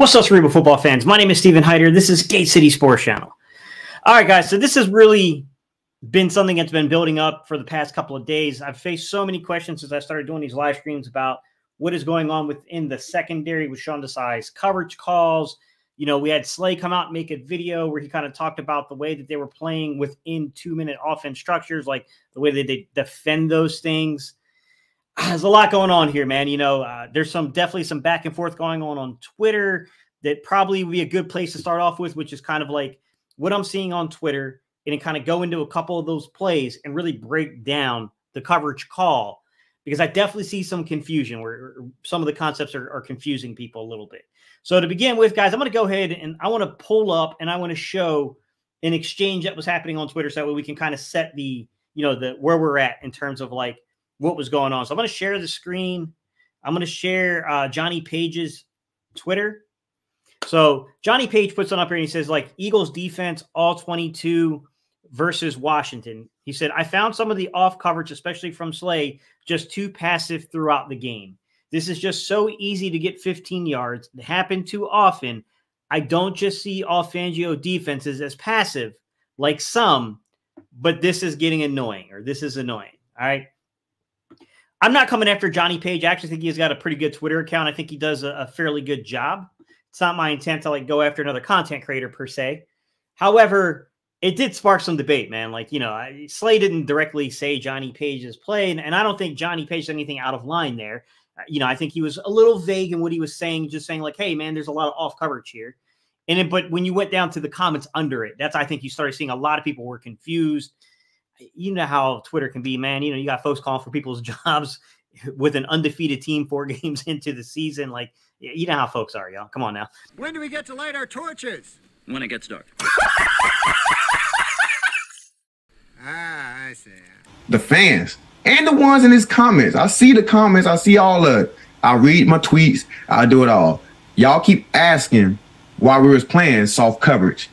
What's up, Cerebral football fans? My name is Steven Hyder. This is Gate City Sports Channel. All right, guys, so this has really been something that's been building up for the past couple of days. I've faced so many questions since I started doing these live streams about what is going on within the secondary with Sean Desai's coverage calls. You know, we had Slay come out and make a video where he kind of talked about the way that they were playing within 2-minute offense structures, like the way that they defend those things. There's a lot going on here, man. You know, there's definitely some back and forth going on Twitter that probably would be a good place to start off with, which is kind of like what I'm seeing on Twitter, and then kind of go into a couple of those plays and really break down the coverage call, because I definitely see some confusion where some of the concepts are confusing people a little bit. So to begin with, guys, I'm going to go ahead and I want to pull up and I want to show an exchange that was happening on Twitter so that way we can kind of set the, you know, the where we're at in terms of like what was going on. So I'm going to share the screen. I'm going to share Johnny Page's Twitter. So Johnny Page puts on up here and he says, like, Eagles defense, all 22 versus Washington. He said, I found some of the off coverage, especially from Slay, just too passive throughout the game. This is just so easy to get 15 yards. It happened too often. I don't just see all Fangio defenses as passive like some, but this is getting annoying, or this is annoying. All right. I'm not coming after Johnny Page. I actually think he's got a pretty good Twitter account. I think he does a fairly good job. It's not my intent to like go after another content creator per se. However, it did spark some debate, man. Like, you know, Slay didn't directly say Johnny Page's play, and I don't think Johnny Page did anything out of line there. You know, I think he was a little vague in what he was saying, just saying like, hey, man, there's a lot of off coverage here. But when you went down to the comments under it, I think you started seeing a lot of people were confused. You know how Twitter can be, man. You know, you got folks calling for people's jobs with an undefeated team 4 games into the season. Like, you know how folks are, y'all. Come on now. When do we get to light our torches? When it gets dark. I see. The fans and the ones in his comments. I see the comments. I see all of it. I read my tweets. I do it all. Y'all keep asking why we was playing soft coverage.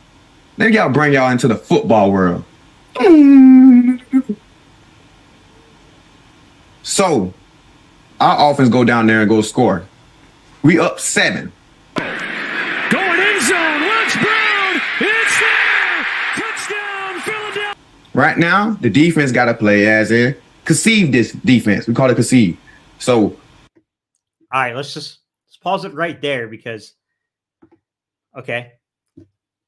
Then y'all bring y'all into the football world. So our offense go down there and go score. We up 7. Going end zone. Let's Brown. It's there. Touchdown, Philadelphia. Right now, the defense got to play as a concede. This defense, we call it concede. So, all right, let's pause it right there because, okay,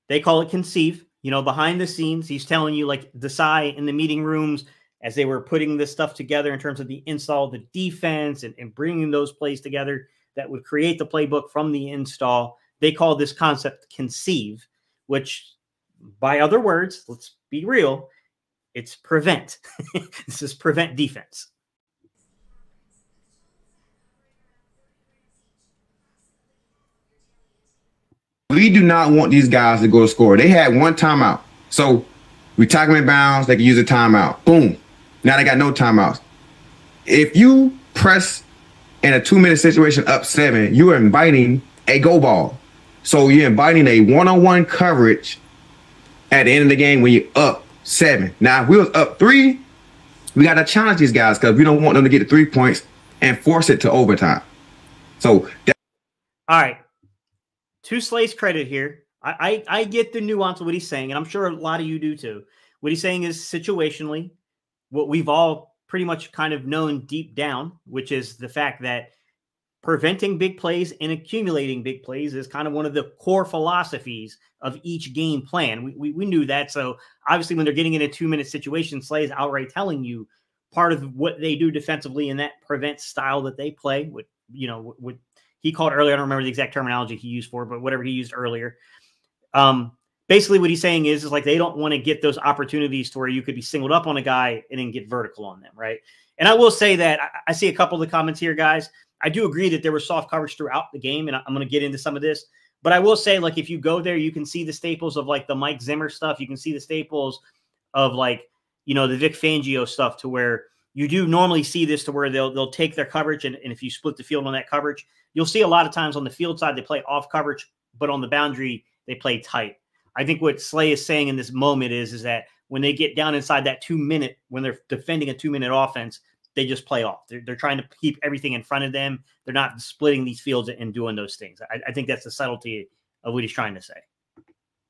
they call it conceive. You know, behind the scenes, he's telling you like Desai in the meeting rooms as they were putting this stuff together in terms of the install of the defense and bringing those plays together that would create the playbook from the install. They call this concept conceive, which by other words, let's be real, it's prevent. This is prevent defense. We do not want these guys to go score. They had 1 timeout. So we tackle them in bounds, they can use a timeout. Boom. Now they got no timeouts. If you press in a 2-minute situation up 7, you are inviting a go ball. So you're inviting a one-on-one coverage at the end of the game when you're up 7. Now, if we was up 3, we got to challenge these guys because we don't want them to get the 3 points and force it to overtime. So, all right. To Slay's credit here, I get the nuance of what he's saying, and I'm sure a lot of you do too. What he's saying is situationally, what we've all pretty much kind of known deep down, which is the fact that preventing big plays and accumulating big plays is kind of one of the core philosophies of each game plan. We knew that. So obviously when they're getting in a 2-minute situation, Slay is outright telling you part of what they do defensively in that prevent style that they play with, you know, what he called earlier. I don't remember the exact terminology he used for it, but whatever he used earlier. Basically what he's saying is like, they don't want to get those opportunities to where you could be singled up on a guy and then get vertical on them. Right. And I will say that I see a couple of the comments here, guys. I do agree that there was soft coverage throughout the game, and I'm going to get into some of this. But I will say, like, if you go there, you can see the staples of, like, the Mike Zimmer stuff. You can see the staples of, like, you know, the Vic Fangio stuff to where you do normally see this to where they'll take their coverage, and if you split the field on that coverage, you'll see a lot of times on the field side they play off coverage, but on the boundary they play tight. I think what Slay is saying in this moment is that when they get down inside that 2-minute, when they're defending a 2-minute offense, they just play off. They're trying to keep everything in front of them. They're not splitting these fields and doing those things. I think that's the subtlety of what he's trying to say.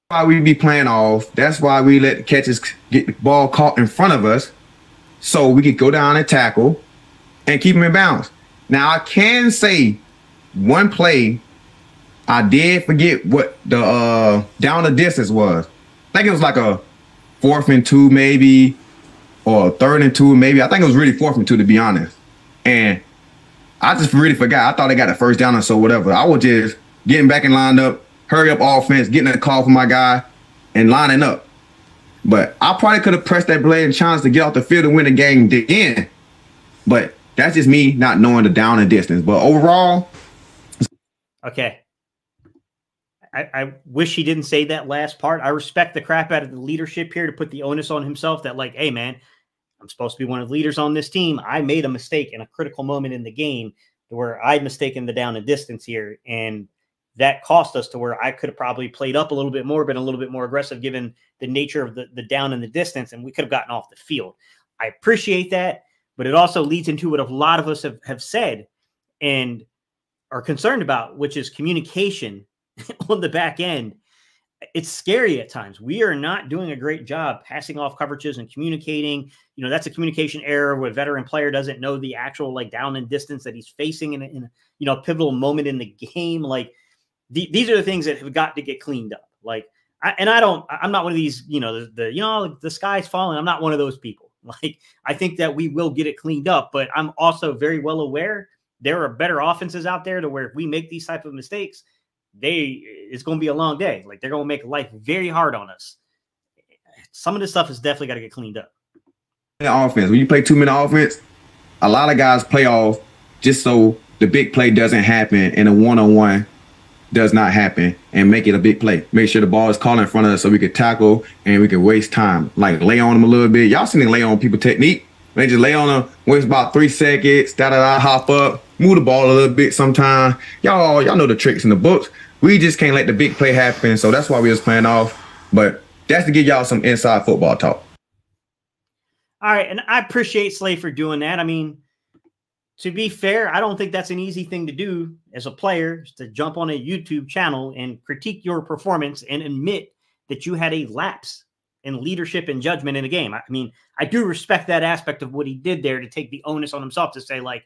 Why we be playing off. That's why we let the catches get the ball caught in front of us so we could go down and tackle and keep them in bounds. Now, I can say one play, I did forget what the down the distance was. I think it was like a 4th and 2 maybe, or 3rd and 2 maybe. I think it was really 4th and 2 to be honest. And I just really forgot. I thought they got the first down or so whatever. I was just getting back and lined up, hurry up offense, getting a call from my guy, and lining up. But I probably could have pressed that blade and chance to get off the field and win the game again. But that's just me not knowing the down and distance. But overall. Okay. I wish he didn't say that last part. I respect the crap out of the leadership here to put the onus on himself that, like, hey, man, I'm supposed to be one of the leaders on this team. I made a mistake in a critical moment in the game where I'd mistaken the down and distance here. And that cost us to where I could have probably played up a little bit more, been a little bit more aggressive given the nature of the down and the distance, and we could have gotten off the field. I appreciate that, but it also leads into what a lot of us have said and are concerned about, which is communication on the back end. It's scary at times. We are not doing a great job passing off coverages and communicating. You know, that's a communication error where a veteran player doesn't know the actual like down and distance that he's facing in a you know, pivotal moment in the game. Like these are the things that have got to get cleaned up. Like, I'm not one of these, you know, the sky's falling. I'm not one of those people. Like, I think that we will get it cleaned up, but I'm also very well aware there are better offenses out there to where if we make these type of mistakes, it's going to be a long day. Like, they're going to make life very hard on us. Some of this stuff has definitely got to get cleaned up. Offense. When you play 2-minute offense, a lot of guys play off just so the big play doesn't happen and a one-on-one does not happen and make it a big play. Make sure the ball is caught in front of us so we could tackle and we can waste time. Like lay on them a little bit. Y'all seen them lay on people technique. They just lay on them, waste about 3 seconds, hop up, move the ball a little bit sometime. Y'all know the tricks in the books. We just can't let the big play happen. So that's why we was playing off. But that's to give y'all some inside football talk. All right. And I appreciate Slay for doing that. I mean, to be fair, I don't think that's an easy thing to do as a player, to jump on a YouTube channel and critique your performance and admit that you had a lapse in leadership and judgment in a game. I mean, I do respect that aspect of what he did there to take the onus on himself to say, like,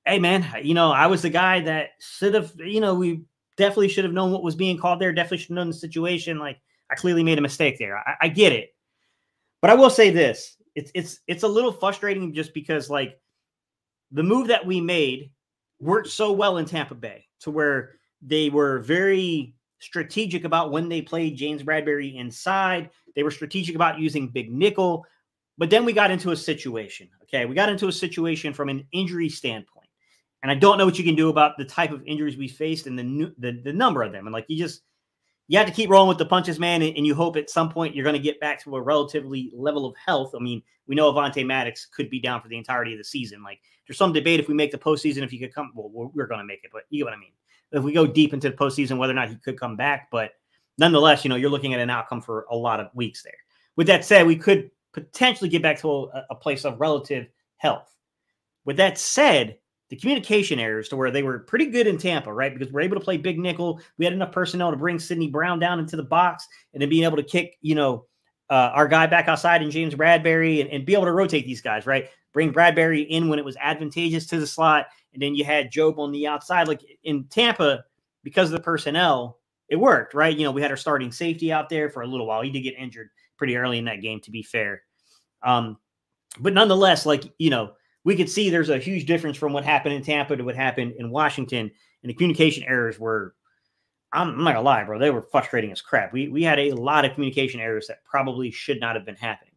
hey, man, you know, I was the guy that should have, you know, we definitely should have known what was being called there. Definitely should have known the situation. Like, I clearly made a mistake there. I get it. But I will say this. It's a little frustrating just because, like, the move that we made worked so well in Tampa Bay to where they were very strategic about when they played James Bradberry inside. They were strategic about using big nickel. But then we got into a situation. Okay, we got into a situation from an injury standpoint. And I don't know what you can do about the type of injuries we faced and the number of them. And like you have to keep rolling with the punches, man, and you hope at some point you're going to get back to a relatively level of health. I mean, we know Avonte Maddox could be down for the entirety of the season. Like, there's some debate if we make the postseason, if he could come. Well, we're going to make it, but you know what I mean. If we go deep into the postseason, whether or not he could come back, but nonetheless, you know, you're looking at an outcome for a lot of weeks there. With that said, we could potentially get back to a place of relative health. With that said, the communication errors to where they were pretty good in Tampa, right? Because we're able to play big nickel. We had enough personnel to bring Sidney Brown down into the box and then being able to kick, you know, our guy back outside in James Bradberry and be able to rotate these guys, right? Bring Bradberry in when it was advantageous to the slot. And then you had Job on the outside. Like in Tampa, because of the personnel, it worked, right? You know, we had our starting safety out there for a little while. He did get injured pretty early in that game, to be fair. But nonetheless, like, you know, we could see there's a huge difference from what happened in Tampa to what happened in Washington. And the communication errors were, I'm not gonna lie, bro, they were frustrating as crap. We had a lot of communication errors that probably should not have been happening.